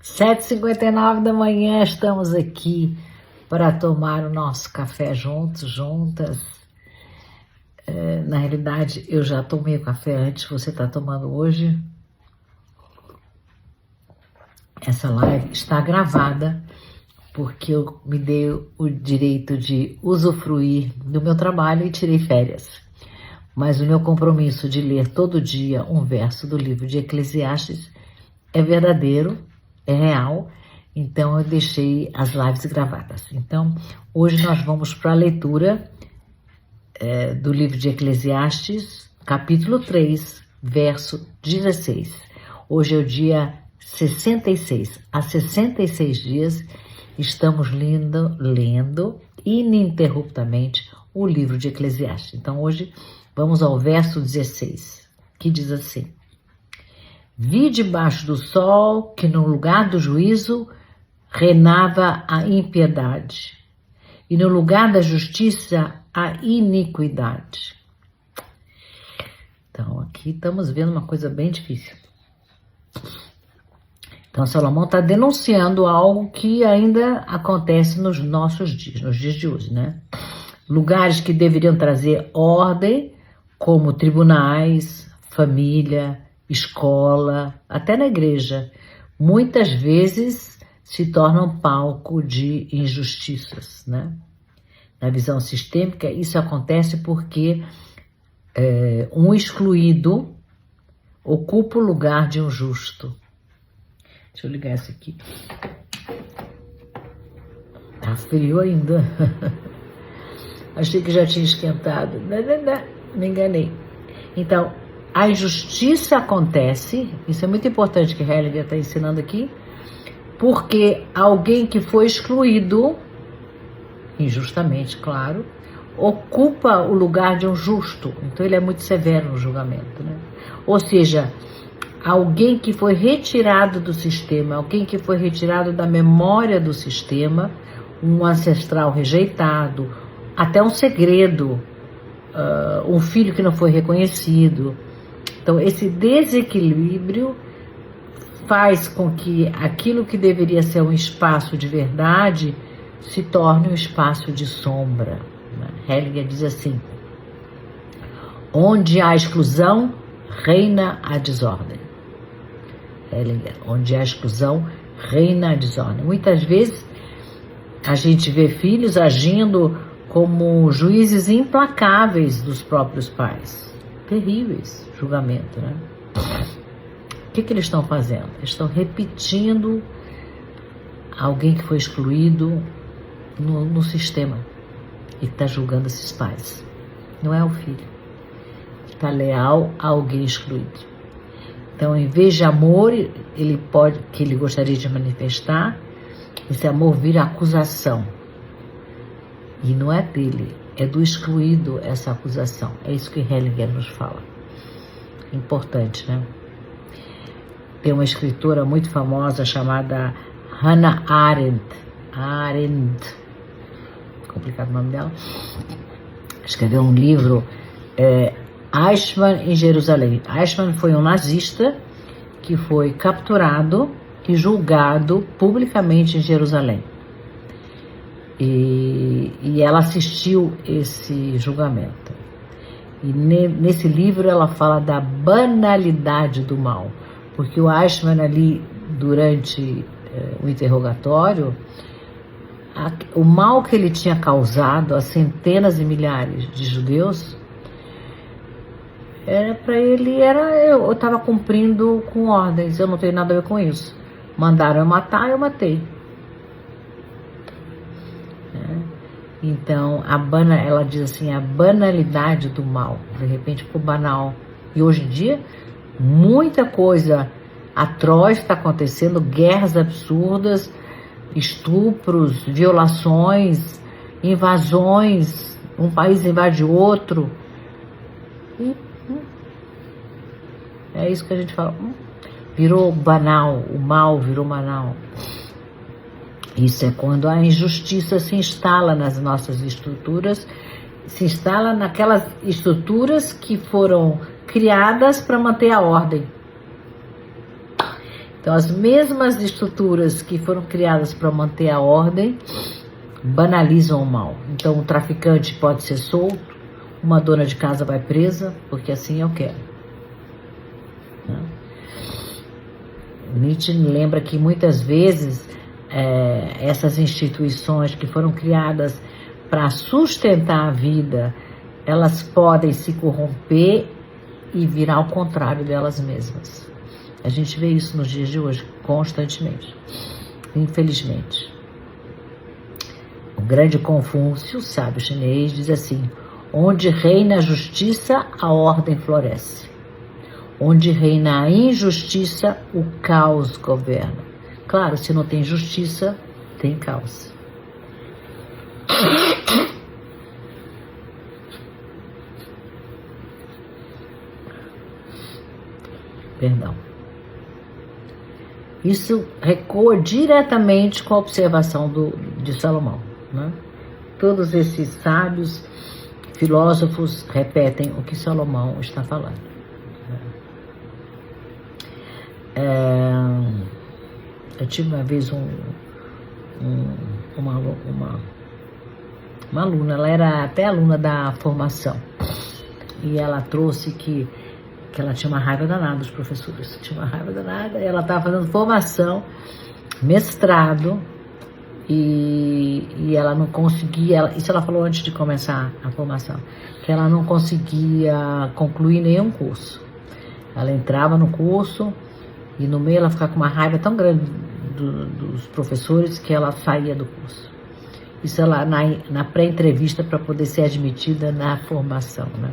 7h59 da manhã, estamos aqui para tomar o nosso café juntos, juntas. Na realidade, eu já tomei o café antes, você está tomando hoje. Essa live está gravada, porque eu me dei o direito de usufruir do meu trabalho e tirei férias. Mas o meu compromisso de ler todo dia um verso do livro de Eclesiastes é verdadeiro, é real, então eu deixei as lives gravadas. Então, hoje nós vamos para a leitura do livro de Eclesiastes, capítulo 3, verso 16. Hoje é o dia 66. Há 66 dias estamos lendo ininterruptamente o livro de Eclesiastes. Então, hoje vamos ao verso 16, que diz assim: Vi debaixo do sol que no lugar do juízo reinava a impiedade, e no lugar da justiça a iniquidade. Então, aqui estamos vendo uma coisa bem difícil. Então, Salomão está denunciando algo que ainda acontece nos nossos dias, nos dias de hoje, né? Lugares que deveriam trazer ordem, como tribunais, família, escola, até na igreja, muitas vezes se tornam palco de injustiças, né? Na visão sistêmica, isso acontece porque um excluído ocupa o lugar de um justo. Deixa eu ligar isso aqui. Tá frio ainda. Achei que já tinha esquentado. Não, me enganei. Então, a injustiça acontece, isso é muito importante que Hellinger está ensinando aqui, porque alguém que foi excluído, injustamente, claro, ocupa o lugar de um justo. Então ele é muito severo no julgamento, né? Ou seja, alguém que foi retirado do sistema, alguém que foi retirado da memória do sistema, um ancestral rejeitado, até um segredo, um filho que não foi reconhecido. Então, esse desequilíbrio faz com que aquilo que deveria ser um espaço de verdade se torne um espaço de sombra. Hellinger diz assim: onde há exclusão, reina a desordem. Hellinger, onde há exclusão, reina a desordem. Muitas vezes a gente vê filhos agindo como juízes implacáveis dos próprios pais. Terríveis julgamento, né? O que eles estão fazendo? Eles estão repetindo alguém que foi excluído no sistema e está julgando esses pais. Não é o filho. Está leal a alguém excluído. Então, em vez de amor, que ele gostaria de manifestar, esse amor vira acusação. E não é dele, é do excluído essa acusação. É isso que Hellinger nos fala. Importante, né? Tem uma escritora muito famosa chamada Hannah Arendt. Complicado o nome dela. Escreveu um livro, Eichmann em Jerusalém. Eichmann foi um nazista que foi capturado e julgado publicamente em Jerusalém. E ela assistiu esse julgamento. E nesse livro ela fala da banalidade do mal. Porque o Eichmann ali, durante o interrogatório, o mal que ele tinha causado a centenas e milhares de judeus, para ele eu estava cumprindo com ordens, eu não tenho nada a ver com isso. Mandaram eu matar, eu matei. Então, ela diz assim, a banalidade do mal, de repente ficou banal. E hoje em dia, muita coisa atroz está acontecendo, guerras absurdas, estupros, violações, invasões, um país invade outro. E é isso que a gente fala. Virou banal, o mal virou banal. Isso é quando a injustiça se instala nas nossas estruturas, se instala naquelas estruturas que foram criadas para manter a ordem. Então, as mesmas estruturas que foram criadas para manter a ordem banalizam o mal. Então, o traficante pode ser solto, uma dona de casa vai presa, porque assim eu quero. Nietzsche lembra que muitas vezes essas instituições que foram criadas para sustentar a vida, elas podem se corromper e virar ao contrário delas mesmas. A gente vê isso nos dias de hoje, constantemente, infelizmente. O grande Confúcio, sábio chinês, diz assim: onde reina a justiça, a ordem floresce. Onde reina a injustiça, o caos governa. Claro, se não tem justiça, tem caos. Perdão. Isso ecoa diretamente com a observação de Salomão, né? Todos esses sábios, filósofos, repetem o que Salomão está falando. Eu tive uma vez uma aluna, ela era até aluna da formação, e ela trouxe que ela tinha uma raiva danada dos professores, tinha uma raiva danada, ela estava fazendo formação, mestrado, e ela não conseguia, isso ela falou antes de começar a formação, que ela não conseguia concluir nenhum curso. Ela entrava no curso e no meio ela ficava com uma raiva tão grande dos professores que ela saía do curso. Isso ela na pré-entrevista para poder ser admitida na formação, né?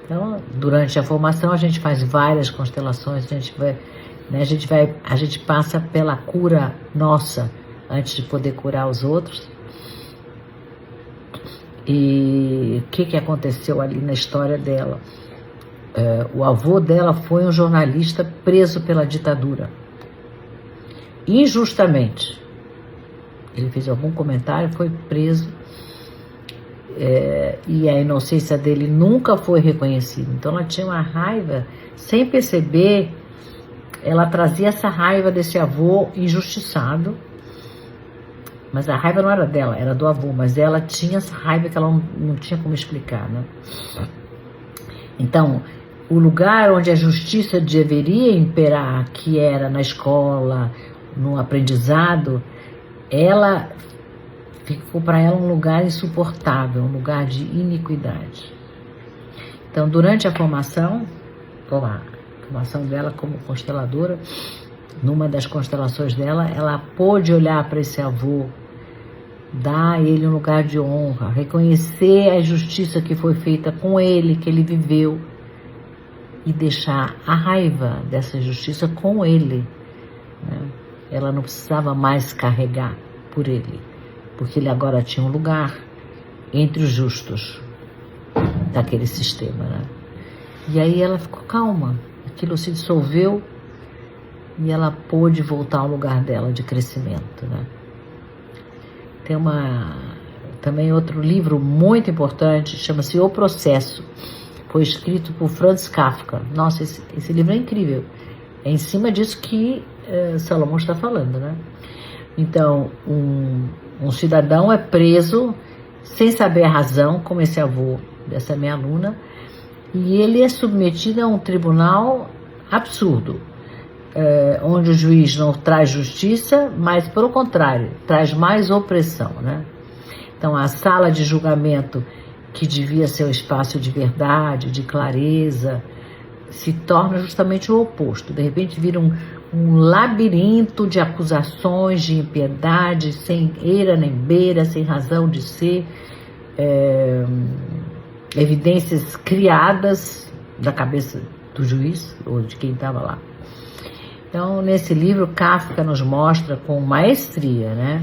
Então, durante a formação a gente faz várias constelações, a gente passa pela cura nossa antes de poder curar os outros. E o que aconteceu ali na história dela? O avô dela foi um jornalista preso pela ditadura, injustamente. Ele fez algum comentário, foi preso, e a inocência dele nunca foi reconhecida. Então ela tinha uma raiva, sem perceber, ela trazia essa raiva desse avô injustiçado, mas a raiva não era dela, era do avô, mas ela tinha essa raiva que ela não tinha como explicar, né? Então, o lugar onde a justiça deveria imperar, que era na escola, no aprendizado, ficou para ela um lugar insuportável, um lugar de iniquidade. Então, durante a formação dela como consteladora, numa das constelações dela, ela pôde olhar para esse avô, dar a ele um lugar de honra, reconhecer a justiça que foi feita com ele, que ele viveu, e deixar a raiva dessa justiça com ele, né? Ela não precisava mais carregar por ele, porque ele agora tinha um lugar entre os justos daquele sistema, né? E aí ela ficou calma, aquilo se dissolveu e ela pôde voltar ao lugar dela de crescimento, né? Tem também outro livro muito importante, chama-se O Processo, foi escrito por Franz Kafka. Nossa, esse livro é incrível, é em cima disso que Salomão está falando, né? Então, um cidadão é preso sem saber a razão, como esse avô dessa minha aluna, e ele é submetido a um tribunal absurdo, onde o juiz não traz justiça, mas, pelo contrário, traz mais opressão, né? Então, a sala de julgamento, que devia ser um espaço de verdade, de clareza, se torna justamente o oposto. De repente vira um labirinto de acusações, de impiedade, sem eira nem beira, sem razão de ser, evidências criadas da cabeça do juiz ou de quem estava lá. Então, nesse livro, Kafka nos mostra com maestria, né,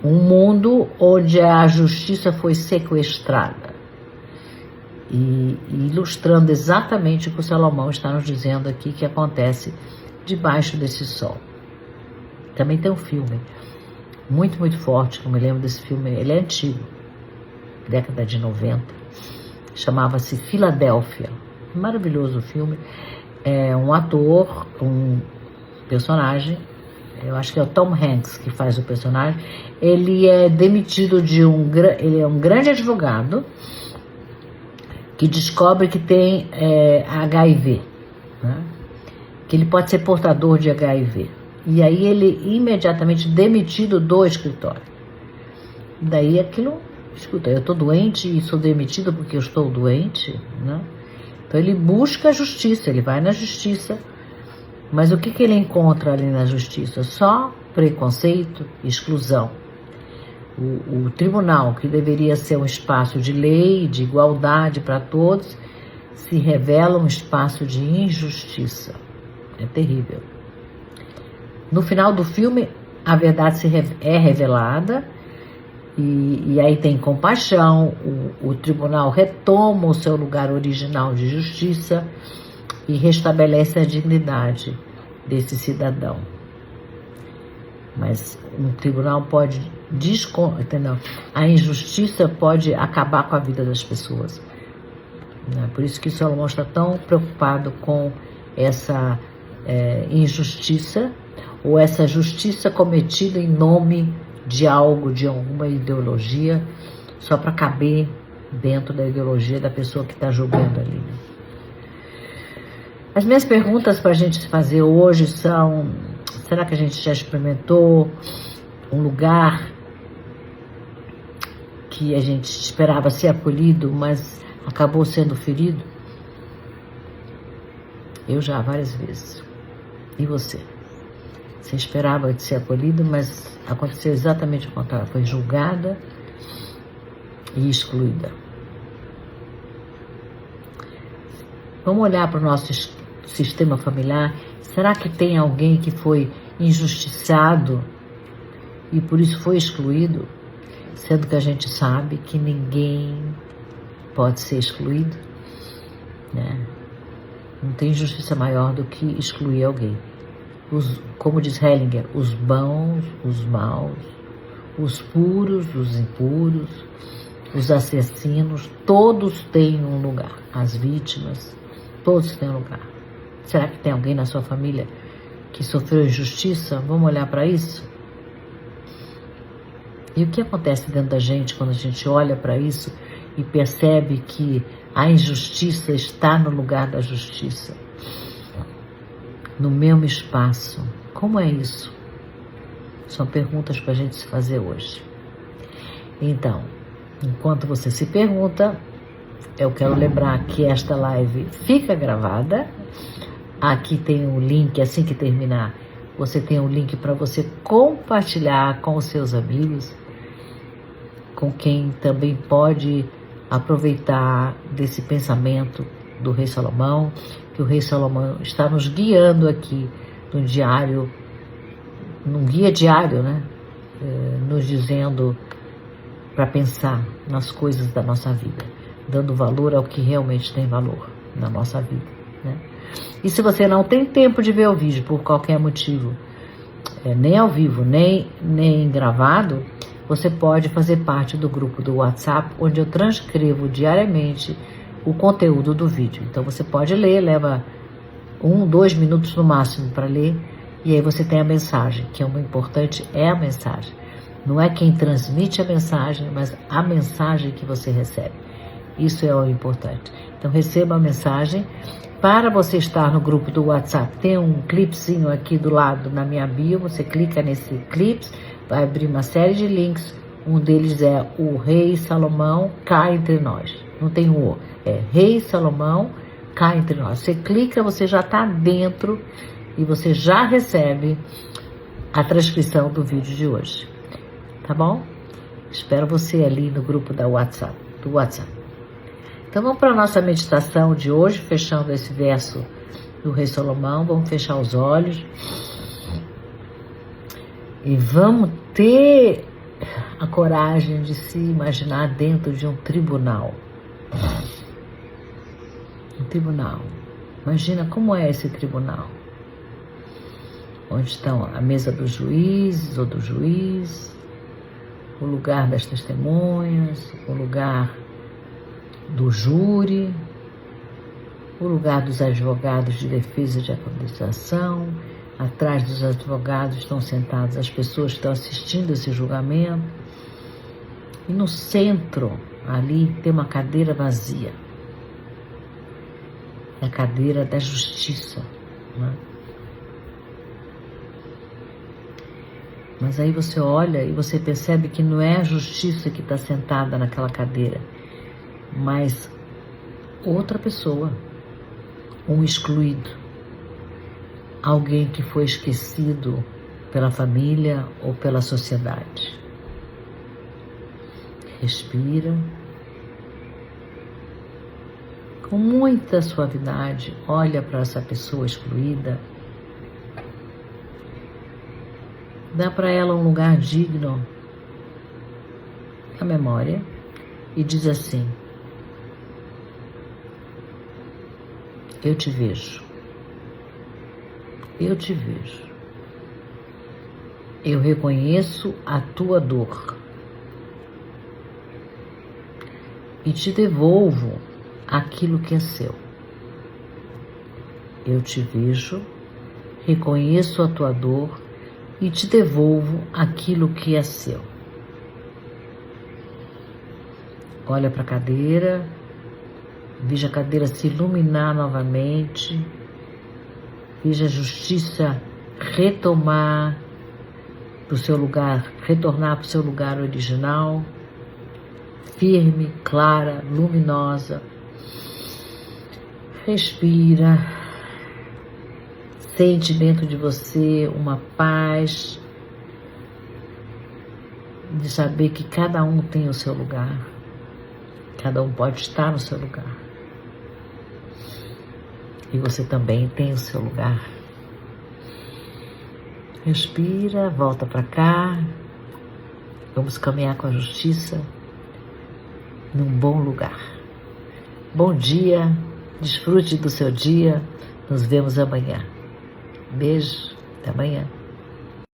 um mundo onde a justiça foi sequestrada, e ilustrando exatamente o que o Salomão está nos dizendo aqui que acontece debaixo desse sol. Também tem um filme muito, muito forte, que eu me lembro desse filme, ele é antigo, década de 90, chamava-se Filadélfia, maravilhoso filme. É um ator, personagem, eu acho que é o Tom Hanks que faz o personagem, ele é demitido ele é um grande advogado que descobre que tem HIV, né? Que ele pode ser portador de HIV. E aí ele imediatamente demitido do escritório. Daí aquilo, escuta, eu estou doente e sou demitido porque eu estou doente, né? Então ele busca a justiça, ele vai na justiça, mas o que ele encontra ali na justiça? Só preconceito e exclusão. O tribunal, que deveria ser um espaço de lei, de igualdade para todos, se revela um espaço de injustiça. É terrível. No final do filme, a verdade é revelada e aí tem compaixão, o tribunal retoma o seu lugar original de justiça e restabelece a dignidade desse cidadão. Mas um tribunal pode entendeu? A injustiça pode acabar com a vida das pessoas. Por isso que o Salomão está tão preocupado com essa injustiça, ou essa justiça cometida em nome de algo, de alguma ideologia, só para caber dentro da ideologia da pessoa que está julgando ali. As minhas perguntas para a gente fazer hoje são: será que a gente já experimentou um lugar que a gente esperava ser acolhido, mas acabou sendo ferido? Eu já, várias vezes. E você? Você esperava de ser acolhido, mas aconteceu exatamente o contrário. Foi julgada e excluída. Vamos olhar para o nosso sistema familiar. Será que tem alguém que foi injustiçado e por isso foi excluído? Sendo que a gente sabe que ninguém pode ser excluído, né? Não tem justiça maior do que excluir alguém. Como diz Hellinger, os bons, os maus, os puros, os impuros, os assassinos, todos têm um lugar. As vítimas, todos têm um lugar. Será que tem alguém na sua família que sofreu injustiça? Vamos olhar para isso? E o que acontece dentro da gente quando a gente olha para isso e percebe que a injustiça está no lugar da justiça? No mesmo espaço. Como é isso? São perguntas para a gente se fazer hoje. Então, enquanto você se pergunta, eu quero lembrar que esta live fica gravada. Aqui tem um link, assim que terminar, você tem um link para você compartilhar com os seus amigos, com quem também pode aproveitar desse pensamento do Rei Salomão, que o Rei Salomão está nos guiando aqui num guia diário, né? Nos dizendo para pensar nas coisas da nossa vida, dando valor ao que realmente tem valor na nossa vida, né? E se você não tem tempo de ver o vídeo por qualquer motivo, nem ao vivo, nem gravado, você pode fazer parte do grupo do WhatsApp, onde eu transcrevo diariamente o conteúdo do vídeo. Então você pode ler, leva 1-2 minutos no máximo para ler, e aí você tem a mensagem, que é o importante, é a mensagem. Não é quem transmite a mensagem, mas a mensagem que você recebe. Isso é o importante. Então receba a mensagem. Para você estar no grupo do WhatsApp, tem um clipezinho aqui do lado na minha bio, você clica nesse clipe, vai abrir uma série de links, um deles é o Rei Salomão cá entre nós, não tem o, é Rei Salomão cá entre nós. Você clica, você já está dentro e você já recebe a transcrição do vídeo de hoje, tá bom? Espero você ali no grupo do WhatsApp. Então vamos para a nossa meditação de hoje, fechando esse verso do Rei Salomão. Vamos fechar os olhos e vamos ter a coragem de se imaginar dentro de um tribunal. Um tribunal. Imagina como é esse tribunal. Onde estão a mesa dos juízes ou do juiz, o lugar das testemunhas, o lugar do júri, o lugar dos advogados de defesa e de acusação, Atrás dos advogados estão sentadas as pessoas que estão assistindo esse julgamento. E no centro, ali, tem uma cadeira vazia. É a cadeira da justiça, né? Mas aí você olha e você percebe que não é a justiça que está sentada naquela cadeira, mas outra pessoa, um excluído, alguém que foi esquecido pela família ou pela sociedade. Respira. Com muita suavidade, olha para essa pessoa excluída. Dá para ela um lugar digno na memória e diz assim: eu te vejo. Eu te vejo. Eu reconheço a tua dor e te devolvo aquilo que é seu. Eu te vejo, reconheço a tua dor e te devolvo aquilo que é seu. Olha para a cadeira, veja a cadeira se iluminar novamente, veja a justiça retomar para o seu lugar, retornar para o seu lugar original, firme, clara, luminosa. Respira. Sente dentro de você uma paz de saber que cada um tem o seu lugar. Cada um pode estar no seu lugar. E você também tem o seu lugar. Respira, volta para cá. Vamos caminhar com a justiça num bom lugar. Bom dia, desfrute do seu dia. Nos vemos amanhã. Beijo, até amanhã.